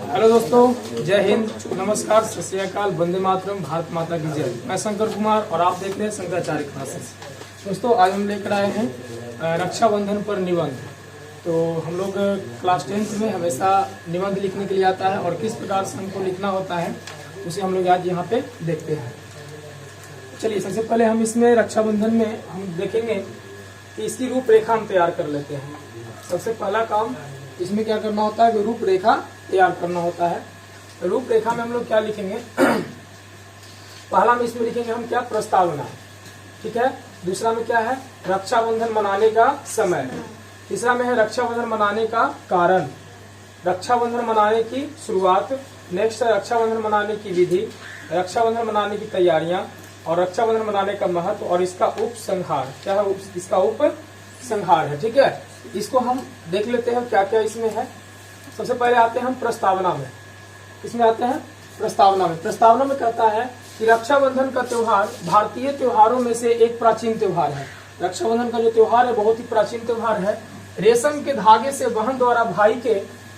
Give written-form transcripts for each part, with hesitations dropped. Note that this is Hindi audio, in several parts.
हेलो दोस्तों, जय हिंद, नमस्कार, सत श्री अकाल, वंदे मातरम, भारत माता की जय। मैं शंकर कुमार और आप देख रहे हैं शंकराचार्य क्लासेस। दोस्तों, आज हम लेकर आए हैं रक्षाबंधन पर निबंध। तो हम लोग क्लास 10th में हमेशा निबंध लिखने के लिए आता है और किस प्रकार से हमको लिखना होता है उसे हम लोग आज यहाँ पे देखते हैं। चलिए, सबसे पहले हम इसमें रक्षाबंधन में हम देखेंगे कि इसकी रूपरेखा हम तैयार कर लेते हैं। सबसे पहला काम इसमें क्या करना होता है कि रूपरेखा तैयार करना होता है। रूपरेखा में हम लोग क्या लिखेंगे? पहला में इसमें लिखेंगे हम क्या, प्रस्तावना, ठीक है। दूसरा में क्या है, रक्षाबंधन मनाने का समय। तीसरा में है रक्षाबंधन मनाने का कारण, रक्षाबंधन मनाने की शुरुआत। नेक्स्ट है रक्षाबंधन मनाने की विधि, रक्षाबंधन मनाने की तैयारियां और रक्षाबंधन मनाने का महत्व और इसका उपसंहार। क्या है? इसका उपसंहार है, ठीक है। इसको हम देख लेते हैं क्या क्या इसमें है। सबसे पहले आते हैं हम प्रस्तावना में। इसमें आते हैं प्रस्तावना में। प्रस्तावना में कहता है कि रक्षाबंधन का त्योहार भारतीय त्योहारों में से एक प्राचीन त्योहार है। रक्षाबंधन का जो त्योहार है बहुत ही प्राचीन त्योहार है। रेशम के धागे से बहन द्वारा भाई के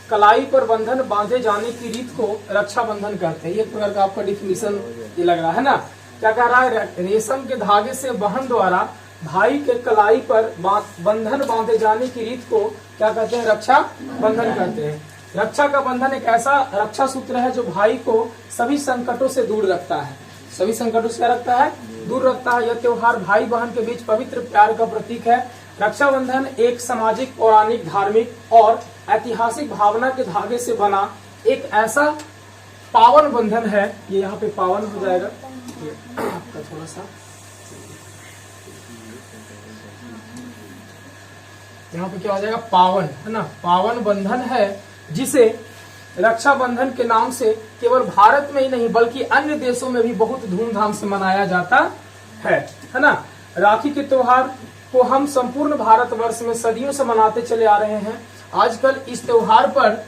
कलाई पर बंधन बांधे जाने की रीत को रक्षाबंधन कहते हैं। एक प्रकार का आपका डिफिनीशन ये लग रहा है ना। क्या कह रहा है? रेशम के धागे से बहन द्वारा भाई के कलाई पर बंधन बांधे जाने की रीत को क्या कहते हैं? रक्षा बंधन कहते हैं। रक्षा का बंधन एक ऐसा रक्षा सूत्र है जो भाई को सभी संकटों से दूर रखता है। सभी संकटों से क्या रखता है? दूर रखता है। यह त्योहार भाई बहन के बीच पवित्र प्यार का प्रतीक है। रक्षाबंधन एक सामाजिक, पौराणिक, धार्मिक और ऐतिहासिक भावना के धागे से बना एक ऐसा पावन बंधन है। ये यहाँ पे पावन हो जाएगा आपका थोड़ा सा, यहाँ पे क्या हो जाएगा? पावन, है ना। पावन बंधन है जिसे रक्षाबंधन के नाम से केवल भारत में ही नहीं बल्कि अन्य देशों में भी बहुत धूमधाम से मनाया जाता है ना। राखी के त्योहार को हम संपूर्ण भारतवर्ष में सदियों से मनाते चले आ रहे हैं। आजकल इस त्योहार पर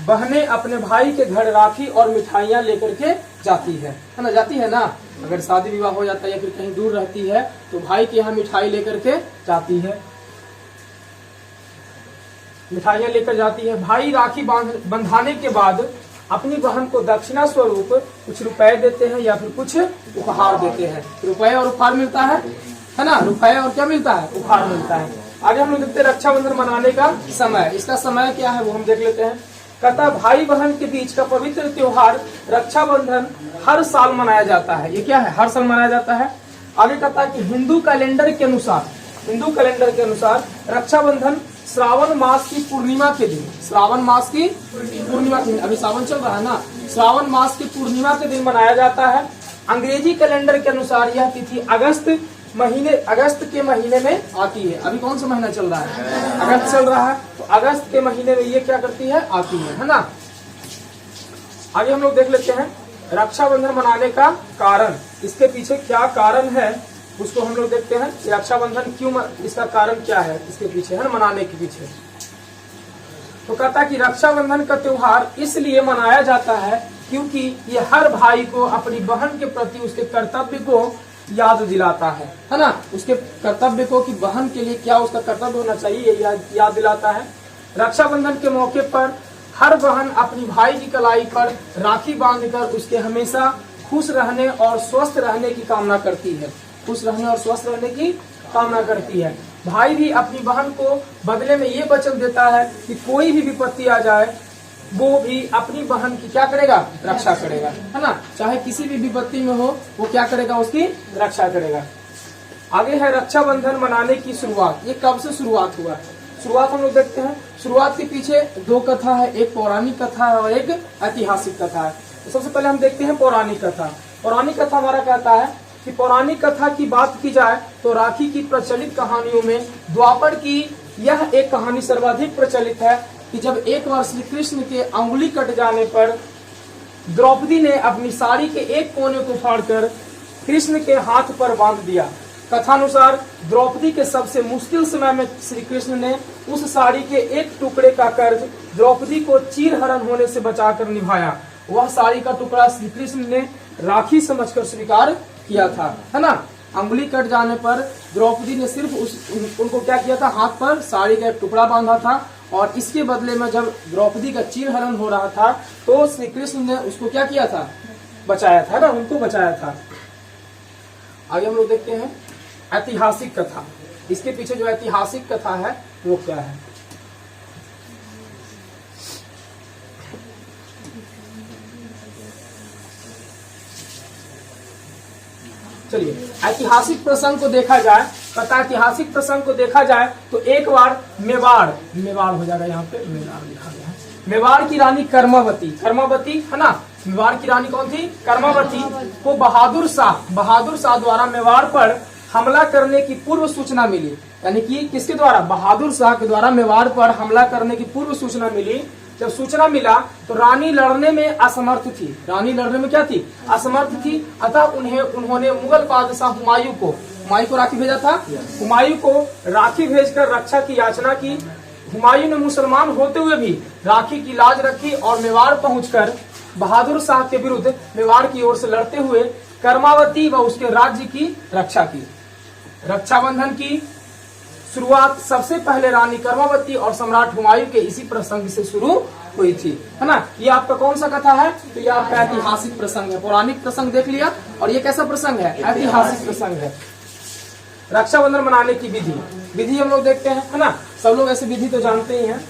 बहनें अपने भाई के घर राखी और मिठाइयां लेकर के जाती है ना। जाती है ना। अगर शादी विवाह हो जाता है या फिर कहीं दूर रहती है तो भाई के यहाँ मिठाई लेकर के जाती है, मिठाइयां लेकर जाती है। भाई राखी बंधाने के बाद अपनी बहन को दक्षिणा स्वरूप कुछ रुपए देते हैं या फिर कुछ उपहार देते हैं। रुपए और उपहार मिलता है ना। रुपए और क्या मिलता है? उपहार मिलता है। आगे हम लोग देखते हैं रक्षाबंधन मनाने का समय। इसका समय क्या है वो हम देख लेते हैं। कहता भाई बहन के बीच का पवित्र त्योहार रक्षाबंधन हर साल मनाया जाता है। ये क्या है? हर साल मनाया जाता है। आगे कहता है कि हिंदू कैलेंडर के अनुसार रक्षाबंधन श्रावण मास की पूर्णिमा के दिन, श्रावण मास की पूर्णिमा के दिन, अभी सावन चल रहा है ना, श्रावण मास की पूर्णिमा के दिन मनाया जाता है। अंग्रेजी कैलेंडर के अनुसार यह तिथि अगस्त के महीने में आती है। अभी कौन सा महीना चल रहा है? अगस्त चल रहा है। तो अगस्त के महीने में ये क्या करती है? आती है ना। आगे हम लोग देख लेते हैं रक्षाबंधन मनाने का कारण। इसके पीछे क्या कारण है उसको हम लोग देखते हैं। रक्षाबंधन क्यों, इसका कारण क्या है इसके पीछे, है ना, मनाने के पीछे। तो कहता है कि रक्षाबंधन का त्योहार इसलिए मनाया जाता है क्योंकि ये हर भाई को अपनी बहन के प्रति उसके कर्तव्य को याद दिलाता है ना। उसके कर्तव्य को कि बहन के लिए क्या उसका कर्तव्य होना चाहिए याद दिलाता है। रक्षाबंधन के मौके पर हर बहन अपनी भाई की कलाई पर राखी बांधकर उसके हमेशा खुश रहने और स्वस्थ रहने की कामना करती है। खुश रहने और स्वस्थ रहने की कामना करती है। भाई भी अपनी बहन को बदले में ये वचन देता है कि कोई भी विपत्ति आ जाए वो भी अपनी बहन की क्या करेगा? रक्षा करेगा, है ना। चाहे किसी भी विपत्ति में हो वो क्या करेगा? उसकी रक्षा करेगा। आगे है रक्षाबंधन मनाने की शुरुआत। ये कब से शुरुआत हुआ? शुरुआत हम लोग देखते हैं। शुरुआत के पीछे दो कथा है, एक पौराणिक कथा है और एक ऐतिहासिक कथा है। तो सबसे पहले हम देखते हैं पौराणिक कथा। पौराणिक कथा हमारा कहता है कि पौराणिक कथा की बात की जाए तो राखी की प्रचलित कहानियों में द्वापर की यह एक कहानी सर्वाधिक प्रचलित है कि जब एक बार श्री कृष्ण के अंगुली कट जाने पर द्रौपदी ने अपनी साड़ी के एक कोने को फाड़कर कृष्ण के हाथ पर बांध दिया। कथानुसार द्रौपदी के सबसे मुश्किल समय में श्री कृष्ण ने उस साड़ी के एक टुकड़े का कर्ज द्रौपदी को चीरहरण होने से बचाकर निभाया। वह साड़ी का टुकड़ा श्री कृष्ण ने राखी समझकर स्वीकार किया था, है ना। अंगुली कट जाने पर द्रौपदी ने सिर्फ उनको क्या किया था, हाथ पर साड़ी का एक टुकड़ा बांधा था और इसके बदले में जब द्रौपदी का चीरहरण हो रहा था तो श्री कृष्ण ने उसको क्या किया था, बचाया था ना, उनको बचाया था। आगे हम लोग देखते हैं ऐतिहासिक कथा। इसके पीछे जो ऐतिहासिक कथा है वो क्या है। चलिए ऐतिहासिक प्रसंग को देखा जाए, पता ऐतिहासिक प्रसंग को देखा जाए तो एक बार मेवाड़ हो जाएगा, यहाँ पे मेवाड़ लिखा गया है। मेवाड़ की रानी कर्मावती है ना, मेवाड़ की रानी कौन थी, कर्मावती को बहादुर शाह द्वारा मेवाड़ पर हमला करने की पूर्व सूचना मिली। यानी कि किसके द्वारा, बहादुर शाह के द्वारा मेवाड़ पर हमला करने की पूर्व सूचना मिली। जब सूचना मिला तो रानी लड़ने में असमर्थ थी, रानी लड़ने में क्या थी, असमर्थ थी। अतः उन्होंने मुगल बादशाह हुमायूं को राखी भेजा था, हुमायूं को राखी भेजकर रक्षा की याचना की। हुमायूं ने मुसलमान होते हुए भी राखी की लाज रखी और मेवाड़ पहुंचकर बहादुर शाह के विरुद्ध मेवाड़ की ओर से लड़ते हुए कर्मावती व उसके राज्य की रक्षा की। रक्षाबंधन की शुरुआत सबसे पहले रानी कर्मावती और सम्राट हुमायूं के इसी प्रसंग से शुरू हुई थी, है ना। ये आपका कौन सा कथा है, तो ये आपका ऐतिहासिक प्रसंग है। पौराणिक प्रसंग देख लिया, और ये कैसा प्रसंग है, ऐतिहासिक प्रसंग है। रक्षाबंधन मनाने की विधि हम लोग देखते हैं, है ना। सब लोग ऐसे विधि तो जानते ही हैं।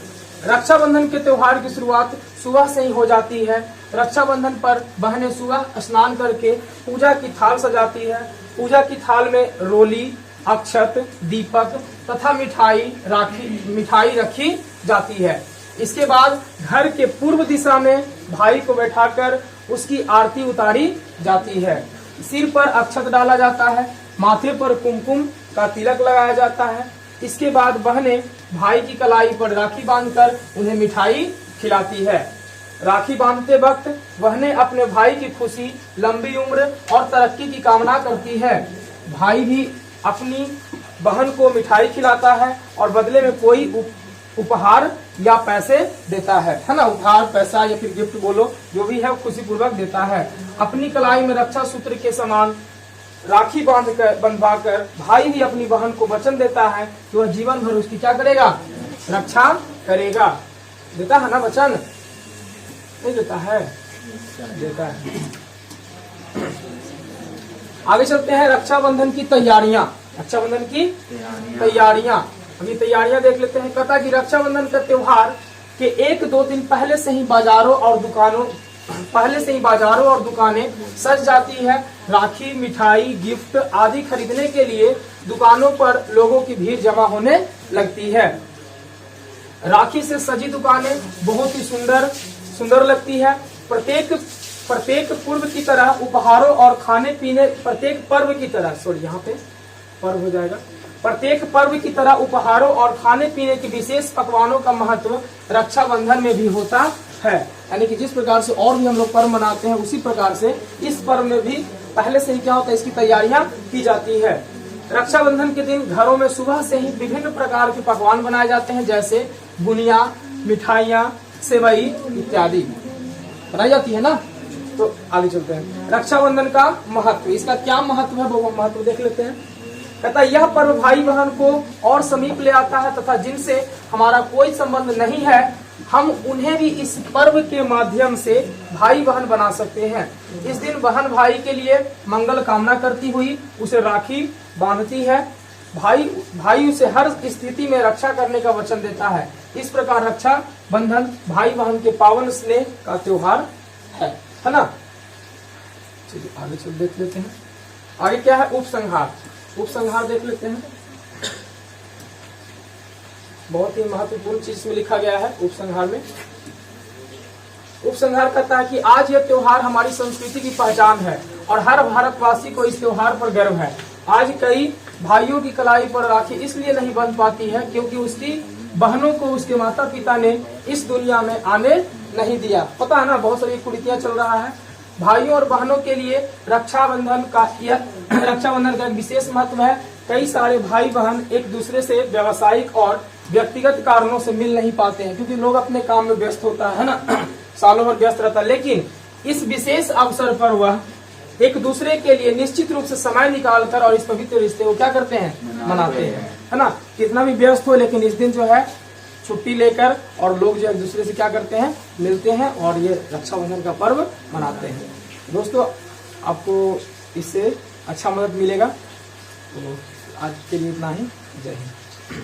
रक्षाबंधन के त्योहार की शुरुआत सुबह से ही हो जाती है। रक्षाबंधन पर बहनें सुबह स्नान करके पूजा की थाल सजाती है। पूजा की थाल में रोली, अक्षत, दीपक तथा मिठाई रखी जाती है। इसके बाद घर के पूर्व दिशा में भाई को बैठाकर उसकी आरती उतारी जाती है। सिर पर अक्षत डाला जाता है, माथे पर कुमकुम का तिलक लगाया जाता है। इसके बाद बहनें भाई की कलाई पर राखी बांधकर उन्हें मिठाई खिलाती है। राखी बांधते वक्त बहनें अपने भाई की खुशी, लंबी उम्र और तरक्की की कामना करती है। भाई भी अपनी बहन को मिठाई खिलाता है और बदले में कोई उपहार या पैसे देता है ना। उपहार, पैसा या फिर गिफ्ट बोलो, जो भी है खुशी पूर्वक देता है। अपनी कलाई में रक्षा सूत्र के समान राखी बंधवाकर भाई भी अपनी बहन को वचन देता है कि वह जीवन भर उसकी क्या करेगा, रक्षा करेगा। देता है ना वचन, नहीं देता है, देता है। आगे चलते हैं रक्षाबंधन की तैयारियां। रक्षाबंधन की तैयारियां, हम ये तैयारियां देख लेते हैं। कथा की रक्षाबंधन का त्योहार के 1-2 दिन पहले से ही बाजारों और दुकानें सज जाती है। राखी, मिठाई, गिफ्ट आदि खरीदने के लिए दुकानों पर लोगों की भीड़ जमा होने लगती है। राखी से सजी दुकानें बहुत ही सुंदर लगती है। प्रत्येक पूर्व की तरह उपहारों और खाने पीने, प्रत्येक पर्व की तरह, सॉरी यहाँ पे पर्व हो जाएगा। प्रत्येक पर्व की तरह उपहारों और खाने पीने के विशेष पकवानों का महत्व रक्षाबंधन में भी होता है। यानी कि जिस प्रकार से और भी हम लोग पर्व मनाते हैं, उसी प्रकार से इस पर्व में भी पहले से ही क्या होता है, इसकी तैयारियां की जाती है। रक्षाबंधन के दिन घरों में सुबह से ही विभिन्न प्रकार के पकवान बनाए जाते हैं, जैसे बुनिया, मिठाइयाँ, सेवई इत्यादि बनाई जाती है ना। तो आगे चलते हैं रक्षाबंधन का महत्व। इसका क्या महत्व है वो महत्व देख लेते हैं। कहता है यह पर्व भाई बहन को और समीप ले आता है तथा जिनसे हमारा कोई संबंध नहीं है, हम उन्हें भी इस पर्व के माध्यम से भाई बहन बना सकते हैं। इस दिन बहन भाई के लिए मंगल कामना करती हुई उसे राखी बांधती है। भाई उसे हर स्थिति में रक्षा करने का वचन देता है। इस प्रकार रक्षा बंधन भाई बहन के पावन स्नेह का त्योहार है ना। चलिए आगे चल देख लेते हैं। आगे क्या है, उपसंहार देख लेते हैं। बहुत ही महत्वपूर्ण चीज में लिखा गया है उपसंहार में। उपसंहार कहता है कि आज यह त्योहार हमारी संस्कृति की पहचान है और हर भारतवासी को इस त्योहार पर गर्व है। आज कई भाइयों की कलाई पर राखी इसलिए नहीं बंध पाती है क्योंकि उसकी बहनों को उसके माता पिता ने इस दुनिया में आने नहीं दिया। पता है ना, बहुत सारी कुरीतियां चल रहा है। भाइयों और बहनों के लिए रक्षाबंधन का एक विशेष महत्व है। कई सारे भाई बहन एक दूसरे से व्यावसायिक और व्यक्तिगत कारणों से मिल नहीं पाते हैं क्योंकि लोग अपने काम में व्यस्त होता है ना, सालों भर व्यस्त रहता है। लेकिन इस विशेष अवसर पर वह एक दूसरे के लिए निश्चित रूप से समय निकालकर और इस पवित्र रिश्ते को क्या करते हैं, मनाते हैं, है ना। कितना भी व्यस्त हो लेकिन इस दिन जो है छुट्टी लेकर और लोग जो एक दूसरे से क्या करते हैं, मिलते हैं और ये रक्षाबंधन का पर्व मनाते हैं। दोस्तों आपको इससे अच्छा मदद मिलेगा। तो आज के लिए इतना ही। जय हिंद।